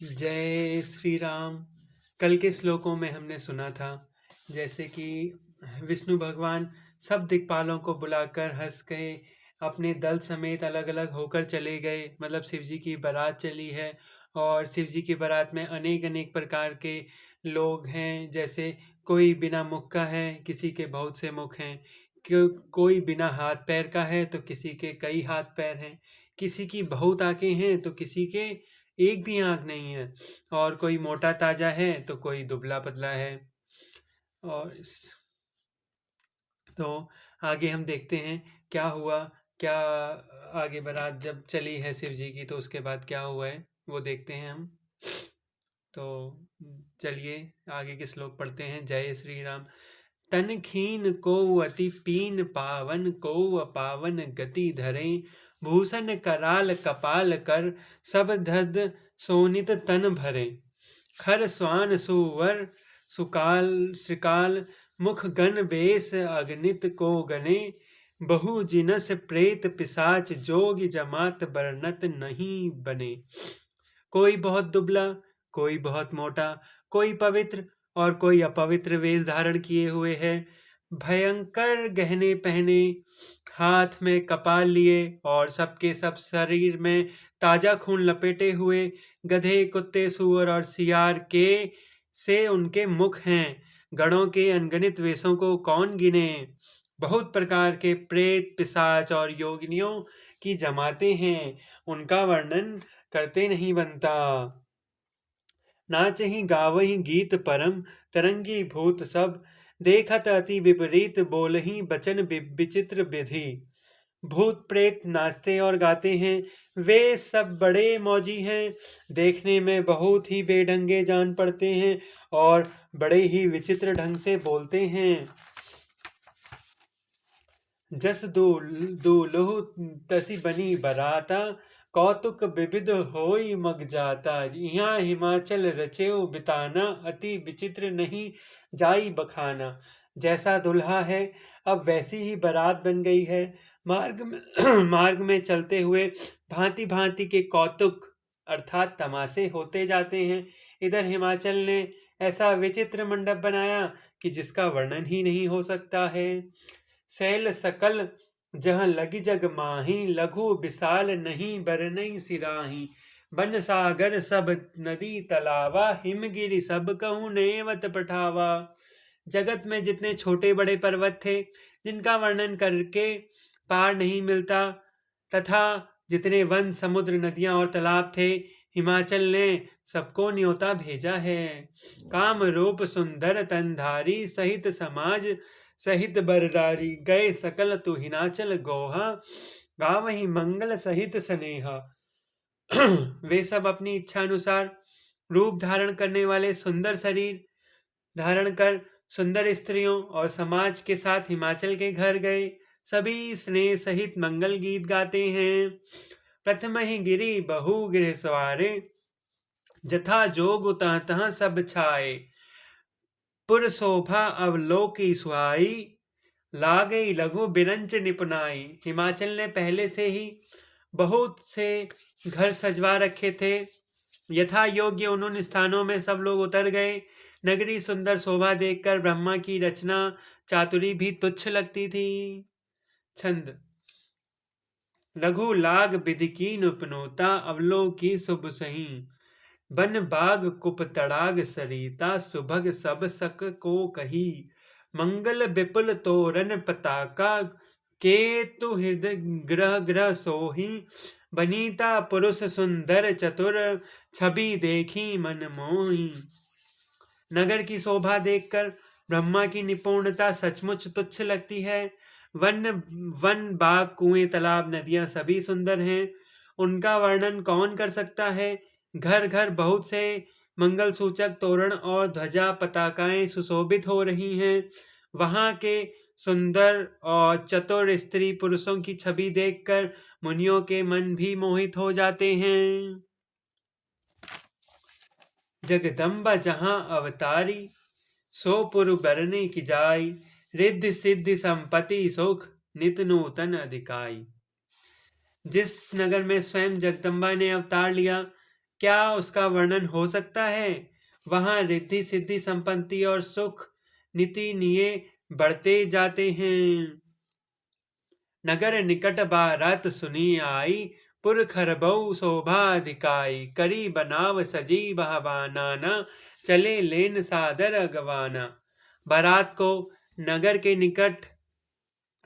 जय श्री राम। कल के श्लोकों में हमने सुना था जैसे कि विष्णु भगवान सब दिक्पालों को बुलाकर हंस के अपने दल समेत अलग अलग होकर चले गए। मतलब शिव जी की बारात चली है और शिव जी की बारात में अनेक अनेक प्रकार के लोग हैं। जैसे कोई बिना मुख का है, किसी के बहुत से मुख हैं। कोई बिना हाथ पैर का है तो किसी के कई हाथ पैर हैं। किसी की बहुत आंखें हैं तो किसी के एक भी आंख नहीं है। और कोई मोटा ताजा है तो कोई दुबला पतला है। और तो आगे हम देखते हैं क्या हुआ। क्या आगे बारात जब चली है शिव जी की तो उसके बाद क्या हुआ है वो देखते हैं हम। तो चलिए आगे के श्लोक पढ़ते हैं। जय श्री राम। तन खीन को अति पीन पावन को अपावन गति धरे भूषण कराल कपाल कर सब धद सोनित तन भरे खर स्वान सुवर सुकाल श्रीकाल मुख गण बेस अगणित को गणे बहु जिनस प्रेत पिशाच जोग जमात बरनत नहीं बने। कोई बहुत दुबला, कोई बहुत मोटा, कोई पवित्र और कोई अपवित्र वेश धारण किए हुए है। भयंकर गहने पहने, हाथ में कपाल लिए और सबके सब शरीर में ताजा खून लपेटे हुए गधे, कुत्ते, सूअर और सियार के से उनके मुख हैं। गणों के अनगिनत वेशों को कौन गिने। बहुत प्रकार के प्रेत, पिशाच और योगिनियों की जमाते हैं, उनका वर्णन करते नहीं बनता। नाचहि गावहि गीत परम तरंगी भूत सब देखत अति विपरीत बोलहि बचन विचित्र विधि। भूत प्रेत नाचते और गाते हैं, वे सब बड़े मौजी हैं, देखने में बहुत ही बेढंगे जान पड़ते हैं और बड़े ही विचित्र ढंग से बोलते हैं। जस दुलहु तसी बनी बराता कौतुक विविध होई मग जाता। यहाँ हिमाचल रचेऊ बिताना अति विचित्र नहीं जाई बखाना। जैसा दुल्हा है अब वैसी ही बारात बन गई है। मार्ग में चलते हुए भांति भांति के कौतुक अर्थात तमाशे होते जाते हैं। इधर हिमाचल ने ऐसा विचित्र मंडप बनाया कि जिसका वर्णन ही नहीं हो सकता है। सैल सकल जहाँ लगी जग माही लघु विशाल नहीं बरनई सिराही। बन सागर सब नदी तलावा हिमगिरि सब कहूँ नेवत पठावा। जगत में जितने छोटे बड़े पर्वत थे जिनका वर्णन करके पार नहीं मिलता, तथा जितने वन, समुद्र, नदियां और तालाब थे, हिमाचल ने सबको न्योता भेजा है। काम रूप सुंदर तनधारी सहित समाज सहित बररारी गए सकल तु हिमाचल गोहा गावहि मंगल सहित स्नेहा। वे सब अपनी इच्छा अनुसार रूप धारण करने वाले सुंदर शरीर धारण कर सुंदर स्त्रियों और समाज के साथ हिमाचल के घर गए। सभी स्नेह सहित मंगल गीत गाते हैं। प्रथम ही गिरी बहु गृह सवारे जथा जोग तह तह सब छाए। पुर शोभा अवलोकी सुहाई लागई लघु बिरंच निपुनाई। हिमाचल ने पहले से ही बहुत से घर सजवा रखे थे। यथा योग्य उन स्थानों में सब लोग उतर गए। नगरी सुंदर शोभा देखकर ब्रह्मा की रचना चातुरी भी तुच्छ लगती थी। छंद। लघु लाग बिधिकीन उपनोता अवलोकी शुभ सही। बन बाग कुप तड़ाग सरिता सुभग सब सक को कही। मंगल विपुल तोरन पताका केतु हृदय ग्रह ग्रह सोही। बनीता पुरुष सुंदर चतुर छवि देखी मन मोही। नगर की शोभा देखकर ब्रह्मा की निपुणता सचमुच तुच्छ लगती है। वन बाग कुएं तालाब नदियां सभी सुंदर हैं, उनका वर्णन कौन कर सकता है। घर घर बहुत से मंगल सूचक तोरण और ध्वजा पताकाएं सुशोभित हो रही हैं। वहां के सुंदर और चतुर स्त्री पुरुषों की छवि देखकर मुनियों के मन भी मोहित हो जाते हैं। जगदम्बा जहां अवतारी सो पुर बरने की जाई। रिद्धि सिद्धि संपत्ति सुख नित नूतन अधिकाई। जिस नगर में स्वयं जगदम्बा ने अवतार लिया क्या उसका वर्णन हो सकता है। वहाँ रिद्धि सिद्धि संपत्ति और सुख नीति निये बढ़ते जाते हैं। नगर निकट बारात सुनी आई, पुर खरबऊ शोभा अधिकाई, करी बनाव सजी बहवाना, न चले लेन सादर अगवाना। बारात को नगर के निकट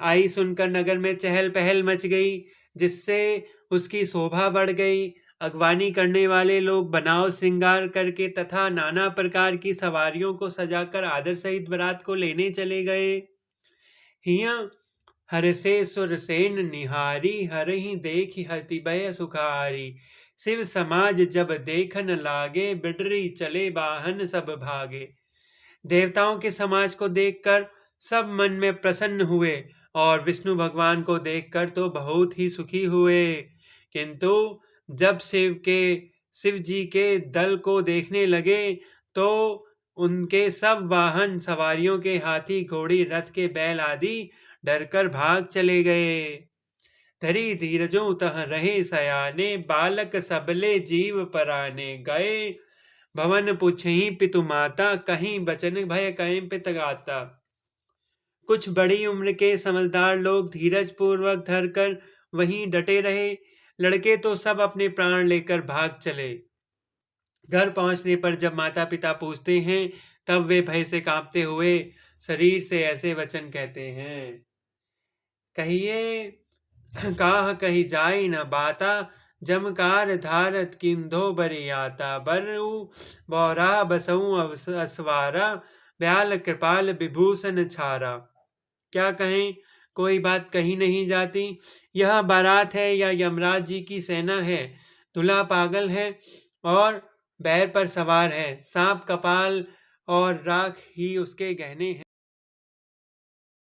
आई सुनकर नगर में चहल पहल मच गई, जिससे उसकी शोभा बढ़ गई। अगवानी करने वाले लोग बनाव श्रृंगार करके तथा नाना प्रकार की सवारियों को सजाकर आदर सहित बारात को लेने चले गए। हिया हरसे सुरसेन निहारी, हरहि देखि हति भय सुखारी। शिव समाज जब देखन लागे, बिडरी चले वाहन सब भागे। देवताओं के समाज को देखकर सब मन में प्रसन्न हुए और विष्णु भगवान को देखकर तो बहुत ही सुखी हुए। किंतु जब शिव जी के दल को देखने लगे तो उनके सब वाहन सवारियों के हाथी घोड़ी रथ के बैल आदि डरकर भाग चले गए। धरी धीरजों तह रहे सयाने, बालक सबले जीव पराने। गए भवन पूछहि पितु माता, कहीं बचन भय कहीं पित गाता। कुछ बड़ी उम्र के समझदार लोग धीरज पूर्वक धरकर वहीं डटे रहे। लड़के तो सब अपने प्राण लेकर भाग चले। घर पहुंचने पर जब माता पिता पूछते हैं, तब वे भय से कांपते हुए शरीर से ऐसे वचन कहते हैं। कहिए काह कही जाई न बाता, जमकार धारत किंधो बरियाता। बरऊ बौरा बसऊ असवारा, ब्याल कृपाल विभूषण छारा। क्या कहें, कोई बात कही नहीं जाती। यह बारात है या यमराज जी की सेना है। दूल्हा पागल है और बैर पर सवार है। सांप कपाल और राख ही उसके गहने हैं।